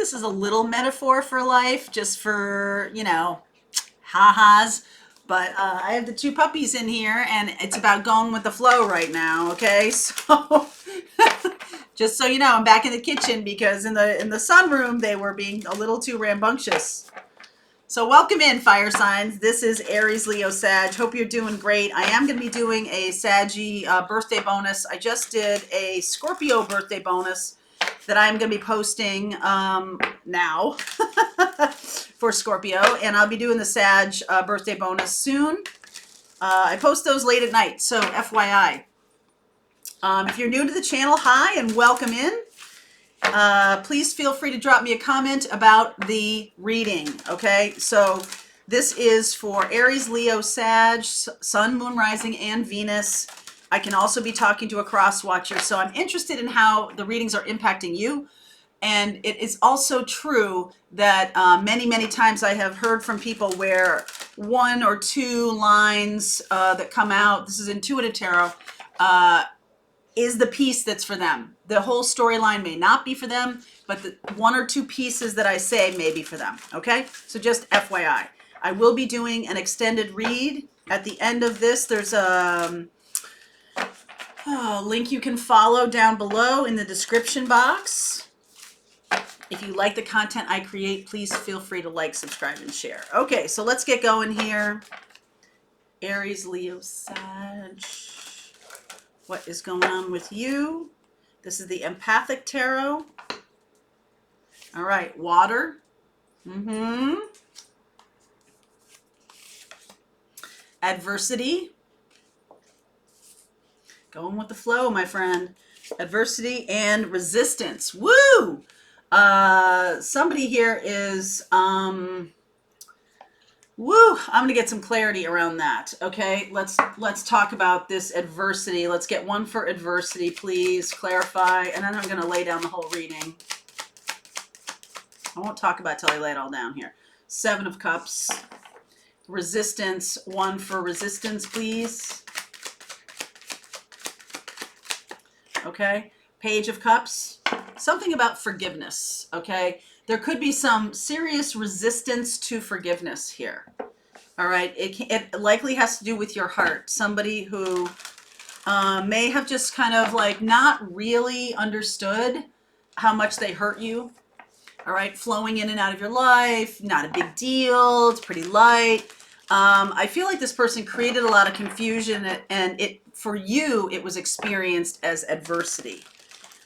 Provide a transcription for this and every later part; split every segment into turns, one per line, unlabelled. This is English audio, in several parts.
this is a little metaphor for life, just for, you know, ha-has. But I have the two puppies in here, and it's about going with the flow right now, okay? So just so you know, I'm back in the kitchen because in the sunroom, they were being a little too rambunctious. So welcome in, fire signs. This is Aries, Leo, Sag. Hope you're doing great. I am going to be doing a Saggy birthday bonus. I just did a Scorpio birthday bonus that I'm going to be posting now for Scorpio. And I'll be doing the Sag birthday bonus soon. I post those late at night, so FYI. If you're new to the channel, hi and welcome in. Please feel free to drop me a comment about the reading, okay? So this is for Aries, Leo, Sag, Sun, Moon, Rising, and Venus. I can also be talking to a cross watcher, so I'm interested in how the readings are impacting you. And it is also true that many, many times I have heard from people where one or two lines that come out, this is intuitive tarot, is the piece that's for them. The whole storyline may not be for them, but the one or two pieces that I say may be for them, okay? So just FYI. I will be doing an extended read. At the end of this, there's a link you can follow down below in the description box. If you like the content I create, please feel free to like, subscribe, and share. Okay, so let's get going here. Aries, Leo, Sag. What is going on with you? This is the empathic tarot. All right, water. Adversity. Going with the flow, my friend. Adversity and resistance. Woo! Somebody here is woo, I'm gonna get some clarity around that. Okay, let's talk about this adversity. Let's get one for adversity, please. Clarify, and then I'm gonna lay down the whole reading. I won't talk about it till I lay it all down here. Seven of Cups. Resistance, one for resistance, please. Okay, Page of Cups. Something about forgiveness, okay? There could be some serious resistance to forgiveness here. All right, it likely has to do with your heart. Somebody who may have just kind of like not really understood how much they hurt you. All right, flowing in and out of your life, not a big deal, it's pretty light. I feel like this person created a lot of confusion, and for you, it was experienced as adversity.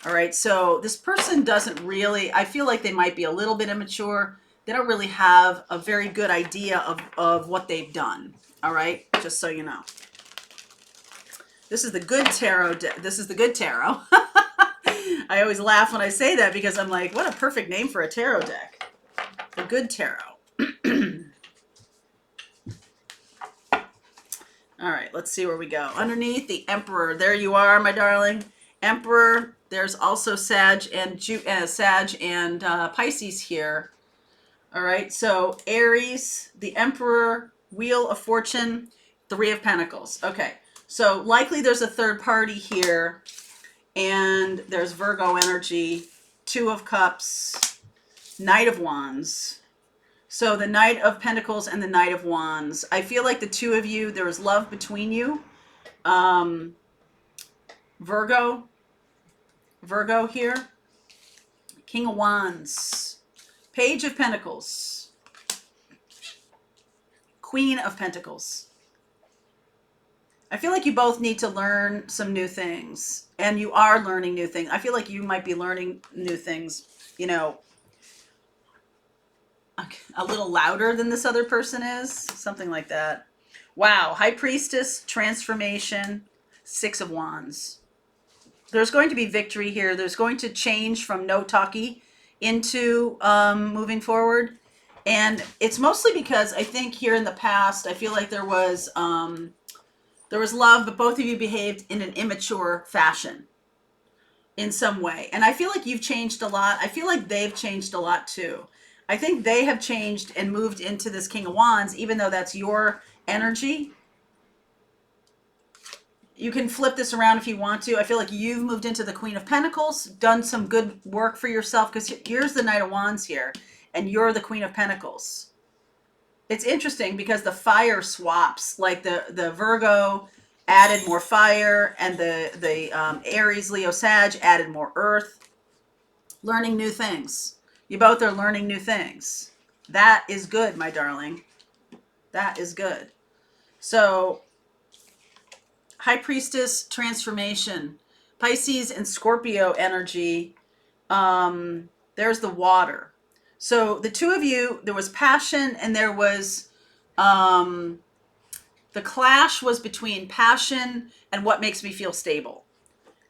All right, so this person doesn't really, I feel like they might be a little bit immature. They don't really have a very good idea of what they've done. All right, just so you know. This is the good tarot. This is the good tarot. I always laugh when I say that because I'm like, what a perfect name for a tarot deck. The good tarot. All right, let's see where we go. Underneath the Emperor, there you are, my darling. Emperor. There's also Sag and Pisces here. All right, so Aries, the Emperor, Wheel of Fortune, Three of Pentacles. Okay, so likely there's a third party here, and there's Virgo energy, Two of Cups, Knight of Wands. So the Knight of Pentacles and the Knight of Wands. I feel like the two of you, there was love between you. Virgo here. King of Wands. Page of Pentacles. Queen of Pentacles. I feel like you both need to learn some new things. And you are learning new things. I feel like you might be learning new things, you know, a little louder than this other person is. Something like that. Wow. High Priestess, transformation, Six of Wands. There's going to be victory here. There's going to change from no talkie into moving forward. And it's mostly because I think here in the past, I feel like there was love, but both of you behaved in an immature fashion in some way. And I feel like you've changed a lot. I feel like they've changed a lot too. I think they have changed and moved into this King of Wands, even though that's your energy. you can flip this around if you want to. I feel like you've moved into the Queen of Pentacles, done some good work for yourself, because here's the Knight of Wands here, and you're the Queen of Pentacles. It's interesting because the fire swaps, like the Virgo added more fire, and the Aries, Leo, Sag added more earth. Learning new things. You both are learning new things. That is good, my darling. That is good. So, High Priestess transformation. Pisces and Scorpio energy. There's the water. So the two of you, there was passion, and there was the clash was between passion and what makes me feel stable.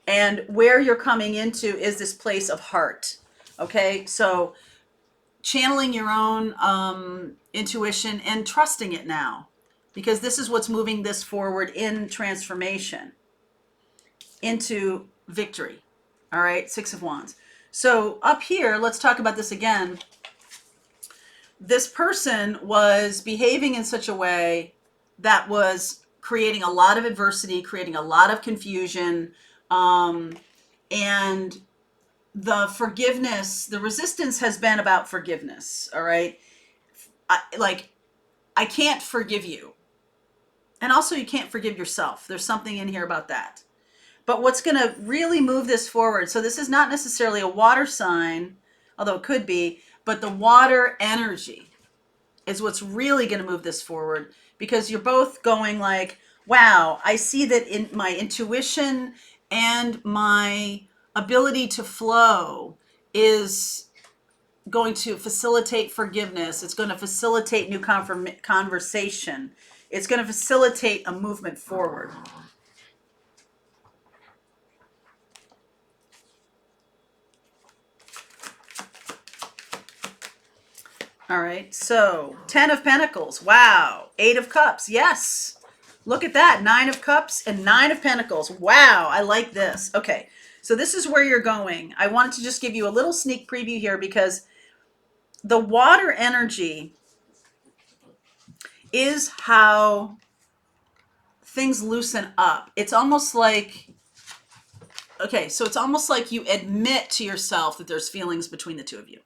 And where you're coming into is this place of heart. Okay, so channeling your own intuition and trusting it now, because this is what's moving this forward in transformation into victory. All right, Six of Wands. So up here, let's talk about this again. This person was behaving in such a way that was creating a lot of adversity, creating a lot of confusion, and the forgiveness, the resistance has been about forgiveness. All right. I can't forgive you. And also you can't forgive yourself. There's something in here about that. But what's going to really move this forward, so this is not necessarily a water sign, although it could be, but the water energy is what's really going to move this forward, because you're both going like, wow, I see that in my intuition and my ability to flow is going to facilitate forgiveness. It's going to facilitate new conversation. It's going to facilitate a movement forward. All right, so 10 of Pentacles. Wow. 8 of Cups. Yes. Look at that. 9 of Cups and 9 of Pentacles. Wow, I like this. Okay, so this is where you're going. I wanted to just give you a little sneak preview here, because the water energy is how things loosen up. It's almost like, okay, so it's almost like you admit to yourself that there's feelings between the two of you.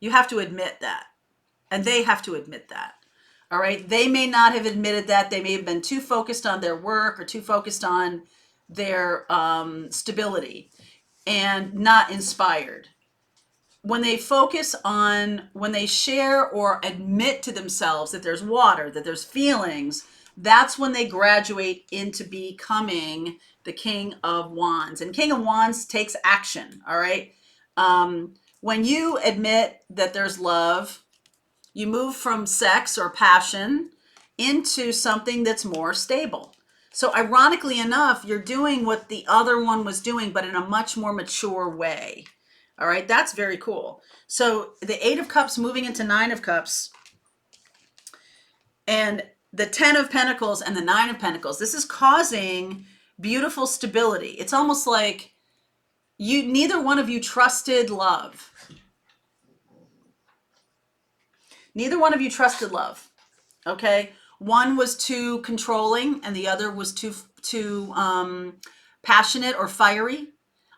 You have to admit that. And they have to admit that. All right. They may not have admitted that. They may have been too focused on their work or too focused on their stability and not inspired. When they focus on, when they share or admit to themselves that there's water, that there's feelings, that's when they graduate into becoming the King of Wands. And King of Wands takes action. All right. When you admit that there's love, you move from sex or passion into something that's more stable. So ironically enough, you're doing what the other one was doing, but in a much more mature way. All right, that's very cool. So the 8 of Cups moving into 9 of Cups, and the 10 of Pentacles and the 9 of Pentacles, this is causing beautiful stability. It's almost like neither one of you trusted love. Neither one of you trusted love, okay? One was too controlling and the other was too passionate or fiery.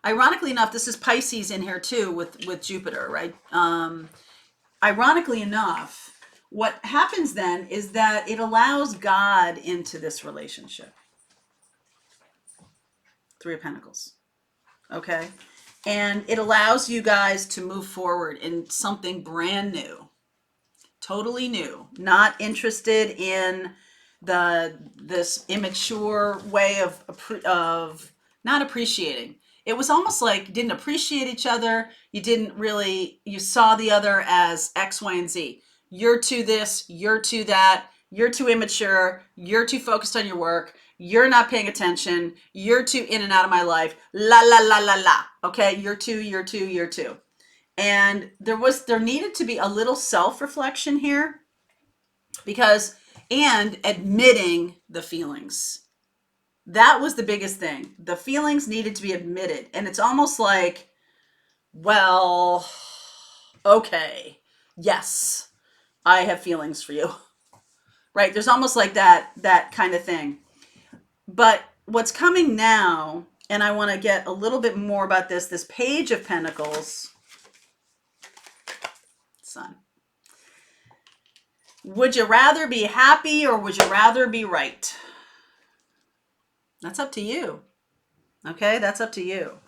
Ironically enough, this is Pisces in here too with Jupiter, right? Ironically enough, what happens then is that it allows God into this relationship. 3 of Pentacles, okay? And it allows you guys to move forward in something brand new. Totally new, not interested in this immature way of not appreciating. It was almost like you didn't appreciate each other. You saw the other as X, Y, and Z. You're too this, you're too that, you're too immature, you're too focused on your work, you're not paying attention, you're too in and out of my life, la, la, la, la, la. Okay, you're too. And there needed to be a little self-reflection here, and admitting the feelings. That was the biggest thing. The feelings needed to be admitted. And it's almost like, well, okay, yes, I have feelings for you. Right? There's almost like that kind of thing. But what's coming now, and I want to get a little bit more about this Page of Pentacles, Sun. Would you rather be happy or would you rather be right? That's up to you. Okay, that's up to you.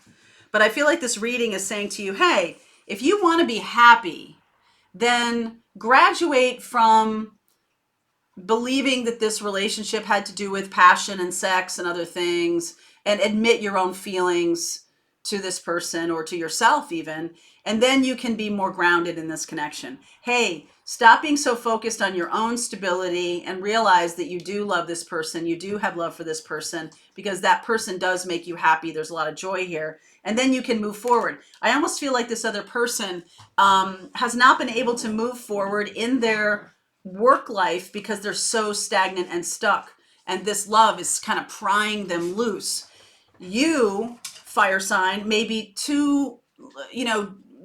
But I feel like this reading is saying to you, hey, if you want to be happy, then graduate from believing that this relationship had to do with passion and sex and other things, and admit your own feelings to this person or to yourself even, and then you can be more grounded in this connection. Hey, stop being so focused on your own stability and realize that you do love this person, you do have love for this person, because that person does make you happy. There's a lot of joy here, and then you can move forward. I almost feel like this other person has not been able to move forward in their work life because they're so stagnant and stuck, and this love is kind of prying them loose. You, fire sign, may be too,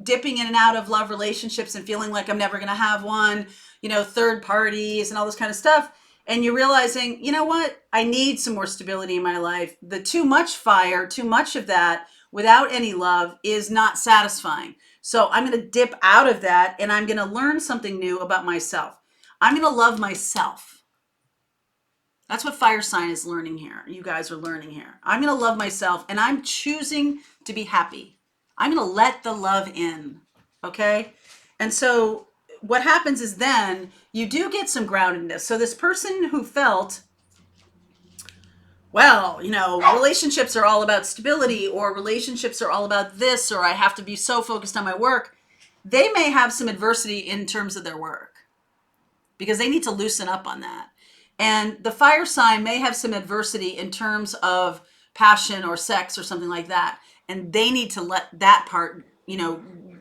dipping in and out of love relationships and feeling like I'm never going to have one, third parties and all this kind of stuff, and you're realizing, you know what, I need some more stability in my life. The too much fire, too much of that without any love is not satisfying. So I'm going to dip out of that, and I'm going to learn something new about myself. I'm going to love myself. That's what fire sign is learning here. You guys are learning here. I'm going to love myself, and I'm choosing to be happy. I'm going to let the love in. Okay? And so what happens is then you do get some groundedness. So this person who felt, well, relationships are all about stability, or relationships are all about this, or I have to be so focused on my work, they may have some adversity in terms of their work, because they need to loosen up on that. And the fire sign may have some adversity in terms of passion or sex or something like that. And they need to let that part,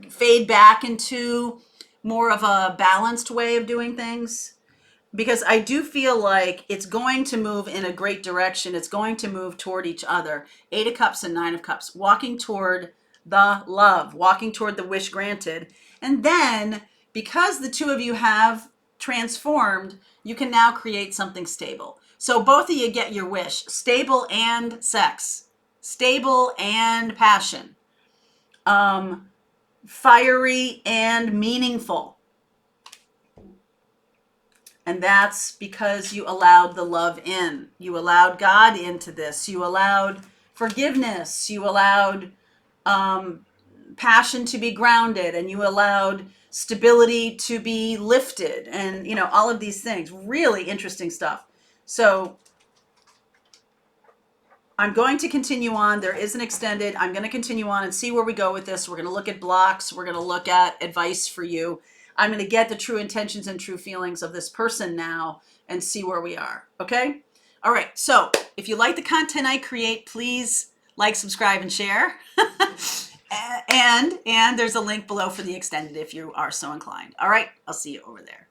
fade back into more of a balanced way of doing things. Because I do feel like it's going to move in a great direction. It's going to move toward each other. 8 of Cups and 9 of Cups, walking toward the love, walking toward the wish granted. And then, because the two of you have transformed, you can now create something stable. So both of you get your wish, stable and sex, stable and passion, fiery and meaningful. And that's because you allowed the love in. You allowed God into this. You allowed forgiveness. You allowed passion to be grounded, and you allowed stability to be lifted, and all of these things. Really interesting stuff. So I'm going to continue on. There is an extended. I'm going to continue on and see where we go with this. We're going to look at blocks. We're going to look at advice for you. I'm going to get the true intentions and true feelings of this person now and see where we are. Okay? All right. So if you like the content I create, please like, subscribe, and share. And there's a link below for the extended if you are so inclined. All right. I'll see you over there.